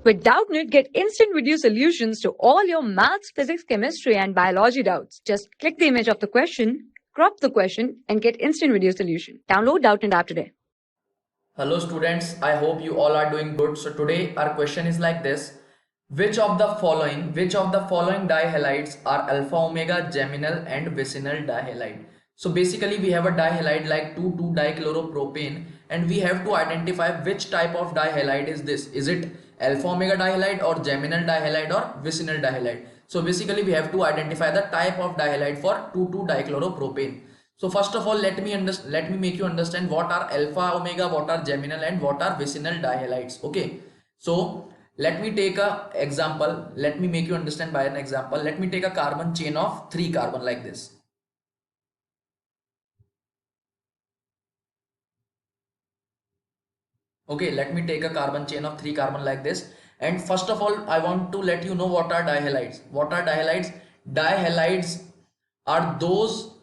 With Doubtnut, get instant video solutions to all your maths, physics, chemistry, and biology doubts. Just click the image of the question, crop the question, and get instant video solution. Download Doubtnut app today. Hello students, I hope you all are doing good. So today our question is like this. Which of the following dihalides are alpha omega, geminal and vicinal dihalide? So basically we have a dihalide like 2,2-dichloropropane and we have to identify which type of dihalide is this. Is it alpha omega dihalide or geminal dihalide or vicinal dihalide? So basically we have to identify the type of dihalide for 2,2-dichloropropane. So first of all, let me make you understand what are alpha omega, what are geminal and what are vicinal dihalides. Okay, so let me take a example. Let me make you understand by an example. Let me take a carbon chain of 3 carbon like this. Okay, let me take a carbon chain of 3 carbon like this. And first of all, I want to let you know what are dihalides. What are dihalides? Dihalides are those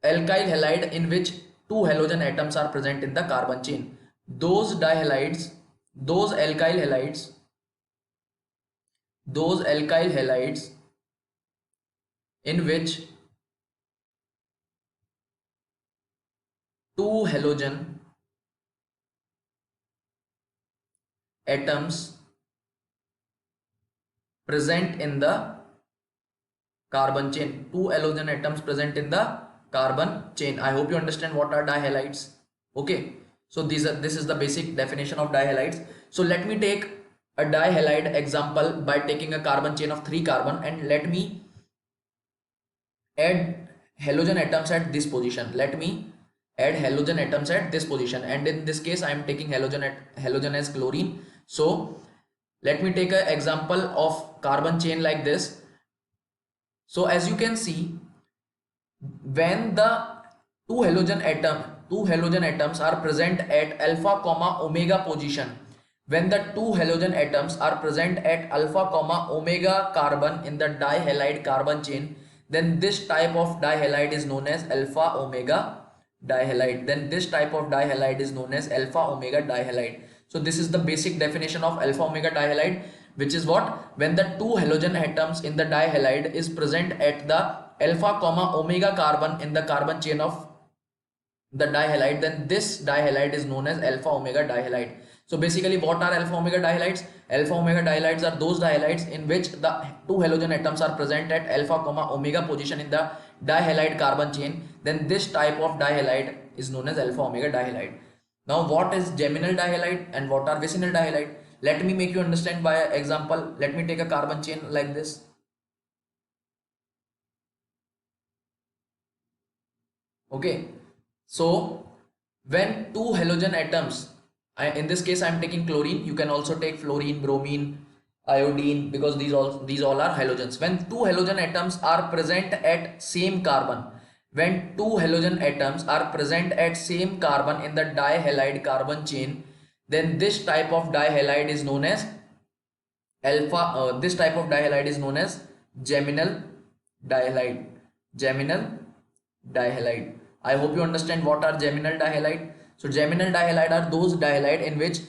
alkyl halide in which 2 halogen atoms are present in the carbon chain. Those dihalides, those alkyl halides in which 2 halogen atoms present in the carbon chain. 2 halogen atoms present in the carbon chain. I hope you understand what are dihalides. Okay, so this is the basic definition of dihalides. So let me take a dihalide example by taking a carbon chain of 3 carbon and let me add halogen atoms at this position. Let me add halogen atoms at this position, and in this case I am taking halogen as chlorine. So let me take an example of carbon chain like this. So as you can see, when the two halogen atoms are present at alpha comma omega position, when the 2 halogen atoms are present at alpha comma omega carbon in the dihalide carbon chain, then this type of dihalide is known as alpha omega dihalide. So this is the basic definition of alpha omega dihalide, which is what? When the 2 halogen atoms in the dihalide is present at the alpha comma omega carbon in the carbon chain of the dihalide, then this dihalide is known as alpha omega dihalide. So basically what are alpha omega dihalides? Alpha omega dihalides are those dihalides in which the 2 halogen atoms are present at alpha comma omega position in the dihalide carbon chain. Then this type of dihalide is known as alpha omega dihalide. Now what is geminal dihalide and what are vicinal dihalide? Let me make you understand by an example. Let me take a carbon chain like this. Okay, so when 2 halogen atoms, in this case I am taking chlorine, you can also take fluorine, bromine, iodine, because these all are halogens. When 2 halogen atoms are present at same carbon, when 2 halogen atoms are present at same carbon in the dihalide carbon chain, then this type of dihalide is known as geminal dihalide. I hope you understand what are geminal dihalide. So geminal dihalide are those dihalide in which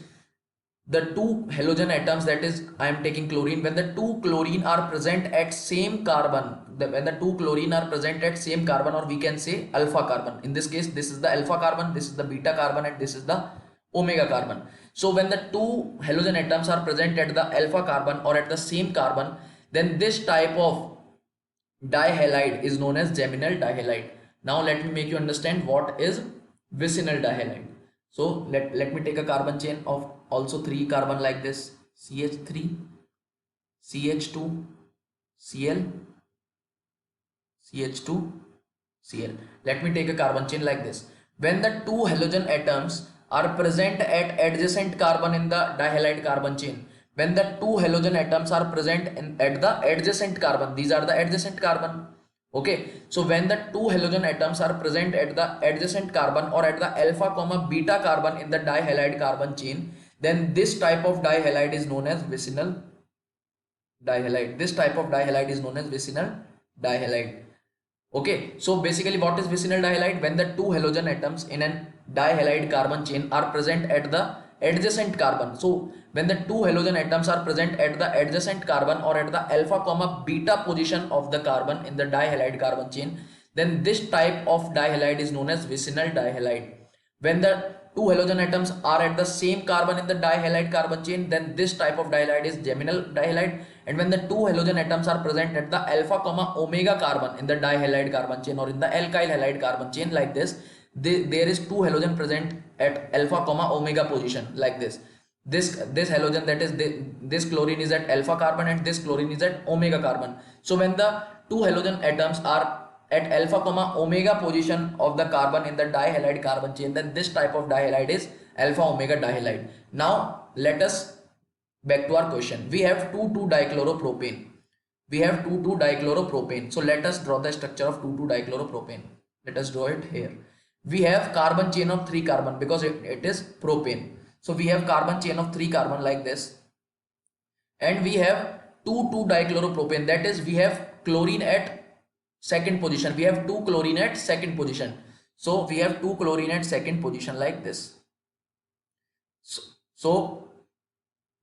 the 2 halogen atoms, that is I am taking chlorine, when the 2 chlorine are present at same carbon, or we can say alpha carbon. In this case this is the alpha carbon, this is the beta carbon and this is the omega carbon. So when the 2 halogen atoms are present at the alpha carbon or at the same carbon, then this type of dihalide is known as geminal dihalide. Now let me make you understand what is vicinal dihalide. So let me take a carbon chain of also 3 carbon like this, CH3, CH2, Cl, CH2, Cl. Let me take a carbon chain like this. When the 2 halogen atoms are present at adjacent carbon in the dihalide carbon chain, when the 2 halogen atoms are present at the adjacent carbon, these are the adjacent carbon. Okay, so when the 2 halogen atoms are present at the adjacent carbon or at the alpha comma beta carbon in the dihalide carbon chain, then this type of dihalide is known as vicinal dihalide. Okay, so basically what is vicinal dihalide? When the 2 halogen atoms in an dihalide carbon chain are present at the adjacent carbon. So when the two halogen atoms are present at the adjacent carbon or at the alpha comma beta position of the carbon in the dihalide carbon chain, then this type of dihalide is known as vicinal dihalide. When the two halogen atoms are at the same carbon in the dihalide carbon chain, then this type of dihalide is geminal dihalide. And when the two halogen atoms are present at the alpha comma omega carbon in the dihalide carbon chain or in the alkyl halide carbon chain like this, there is two halogen present at alpha comma omega position like this. This halogen, that is this chlorine, is at alpha carbon and this chlorine is at omega carbon. So when the two halogen atoms are at alpha comma omega position of the carbon in the dihalide carbon chain, then this type of dihalide is alpha omega dihalide. Now let us back to our question. We have 2,2-dichloropropane. We have 2,2-dichloropropane. So let us draw the structure of 2,2-dichloropropane. Let us draw it here. We have carbon chain of 3 carbon because it is propane. So we have carbon chain of 3 carbon like this. And we have 2,2-dichloropropane. That is, we have chlorine at second position. We have 2 chlorine at second position. So we have 2 chlorine at second position like this. So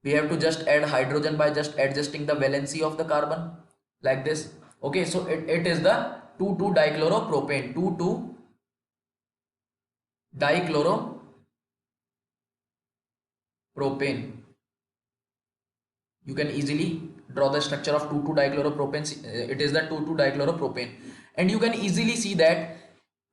we have to just add hydrogen by just adjusting the valency of the carbon like this. Okay, so it is the 2,2-dichloropropane. 2,2-dichloropropane. You can easily draw the structure of 2,2-dichloropropane. It is the 2,2-dichloropropane, and you can easily see that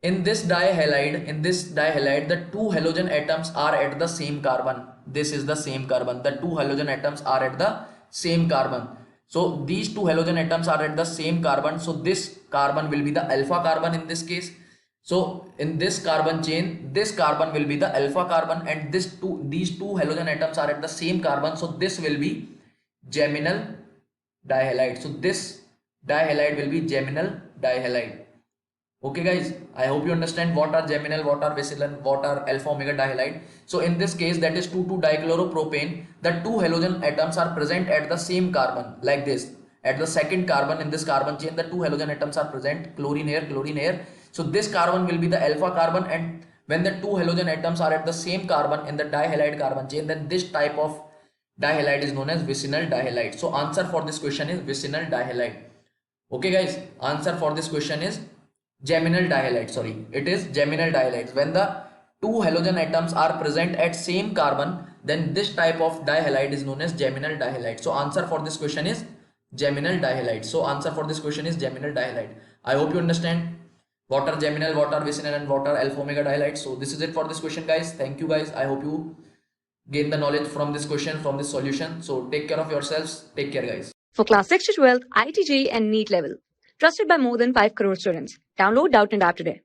in this dihalide, the two halogen atoms are at the same carbon. This is the same carbon. The two halogen atoms are at the same carbon. So these two halogen atoms are at the same carbon. So this carbon will be the alpha carbon in this case. So in this carbon chain, this carbon will be the alpha carbon, and these two halogen atoms are at the same carbon. So this will be geminal dihalide. So this dihalide will be geminal dihalide. Okay guys, I hope you understand what are geminal, what are vicinal, what are alpha omega dihalide. So in this case, that is 2,2-dichloropropane, the two halogen atoms are present at the same carbon like this. At the second carbon in this carbon chain, the two halogen atoms are present, chlorine here, chlorine here. So this carbon will be the alpha carbon, and when the two halogen atoms are at the same carbon in the dihalide carbon chain, then this type of dihalide is known as vicinal dihalide. So answer for this question is vicinal dihalide. Okay guys, answer for this question is geminal dihalide. Sorry, it is geminal dihalide. When the two halogen atoms are present at same carbon, then this type of dihalide is known as geminal dihalide. So answer for this question is geminal dihalide. So answer for this question is geminal dihalide. I hope you understand what are geminal, what are vicinal, and what are alpha omega dihalide. So this is it for this question guys. Thank you guys. I hope you gain the knowledge from this question, from this solution. So take care of yourselves. Take care guys. For class 6 to 12, IIT JEE and NEET level. Trusted by more than 5 crore students. Download Doubtnut App today.